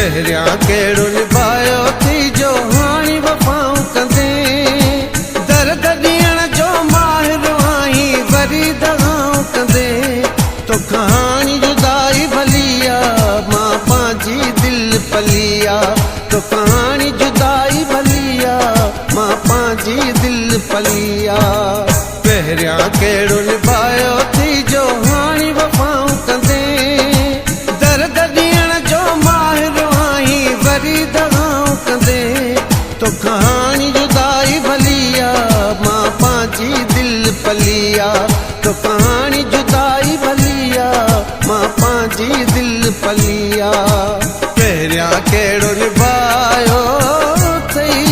पहिरियां कहिड़ो निभायो थी जो हाणे वफ़ाऊं कंदे। दर्द ॾियण जो माहिर आहीं वरी दगाऊं कंदे। तो कहानी जुदाई भलिया मां पंहिंजी दिल पलिया। तो कहानी जुदाई भलिया मां पंहिंजी दिल पलिया। पहिरियां कहिड़ो निभायो थी जो हाणे वफ़ाऊं कंदे। दर्द ॾियण जो माहिर आहीं वरी दगाऊं कंदे। तो कहानी जुदाई भलिया मां पंहिंजी दिल पलिया। तो कहानी जुदाई भलिया मां पंहिंजी दिल पलिया। पहिरियां कहिड़ो निभायो अथई।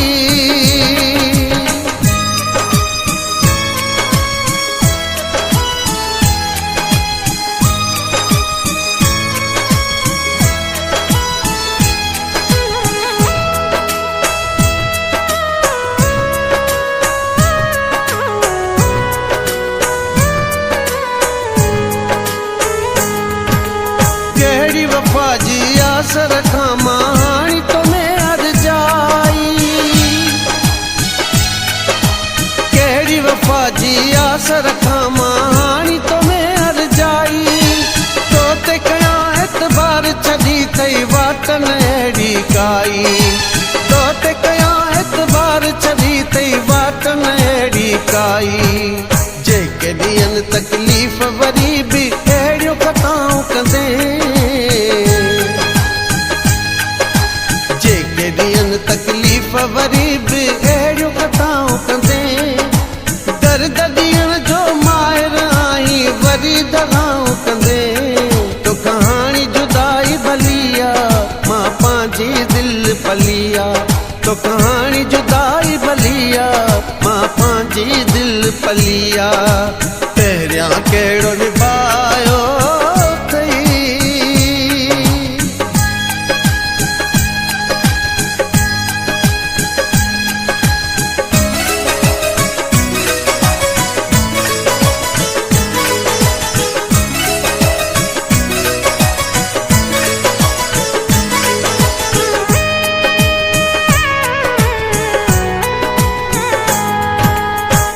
कहिड़ी वफ़ा जी आस रखां मां हाणे तोमें अर्जाई। कहिड़ी वफ़ा जी आस रखां मां हाणे तोमें अर्जाई। तो ते कयां एतबार छॾी अथई वाट न अहिड़ी काई। तो ते कयां एतबार छॾी अथई वाट न अहिड़ी काई। जेके ॾींहनि तकलीफ़ वरी बि अहिड़ियूं कथाऊं कंदे। जेके ॾींहनि तकलीफ़ वरी बि अहिड़ियूं कथाऊं कंदे। दर्द ॾियण जो माहिर आहीं वरी दगाऊं कंदे। तो कहानी जुदाई भलिया मां पंहिंजी दिल पलिया। तो कहानी जुदाई भलिया मां पंहिंजी दिल पलिया। पहिरियां कहिड़ो निभायो अथई।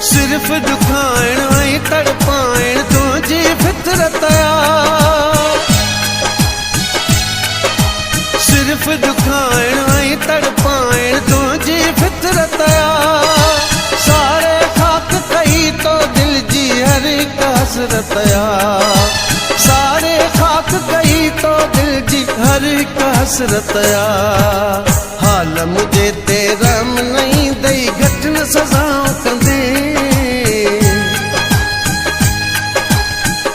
सिर्फ दुखाइण ऐं तड़पाइण तुंहिंजी फितरत आ। सिर्फ दुखाइण ऐं तड़पाइण तुंहिंजी फितरत आ। सारे ख़ाक कई तो दिल जी हर हिक हसरत आ। सारे ख़ाक कई तो दिल जी हर हिक हसरत आ। हाल मुझे ते रम नहीं दई घट न सज़ाऊं कंदे।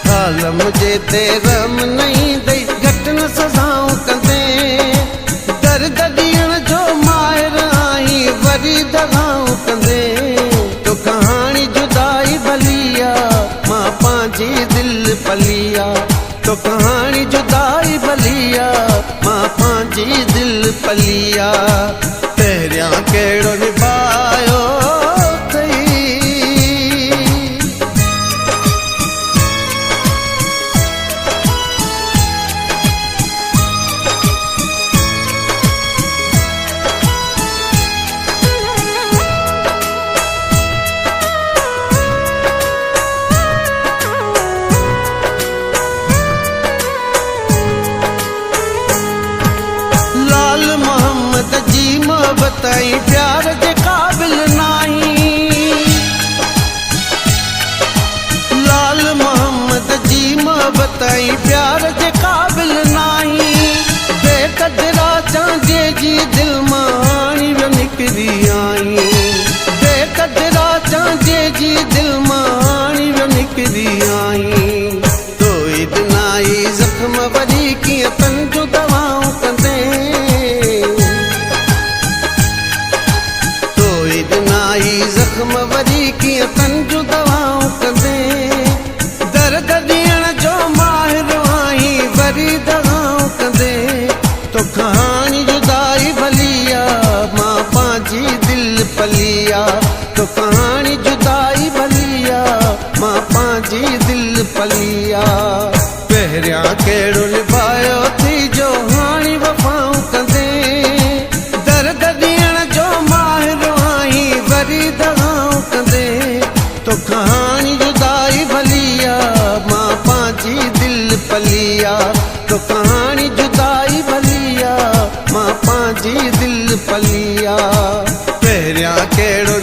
हाल मुझे ते रम नहीं दई घट न सज़ाऊं कंदे। दर्द ॾियण जो माहिर आहीं वरी दगाऊं कंदे। तो कहानी जुदाई भलिया मां पंहिंजी दिल पलिया। तो कहानी जुदाई भलिया मां पंहिंजी दिल पलिया। पहिरियां कहिड़ो निभायो अथई। लाल मोहम्मद जी मोहब्बत ऐं प्यार जे क़ाबिल नाही। लाल मोहम्मद जी मोहब्बत ऐं प्यार जे क़ाबिल नाही। बेक़दरा चांजे जी दिल मां हाणे बि निकिरी आई। बेक़दरा चांजे जी दिल मां हाणे बि निकिरी आई। तो इदनाई ज़ख्म वरी कीअं तन जो दवाऊं कंदे। तो इदनाई ज़ख्म वरी कीअं तन जो दवाऊं कंदे। दर्द ॾियण जो माहिर आहीं वरी दगाऊं कंदे। तो कहानी जुदाई भलिया मां पंहिंजी दिल पलिया। तो कहानी जुदाई भलिया मां पंहिंजी दिल पलिया। पहिरियां कहिड़ो निभायो थी जो हाणे वफ़ाऊं कंदे। तो कहानी जुदाई भलिया मां पांजी दिल पलिया पहिरियां कहिड़ो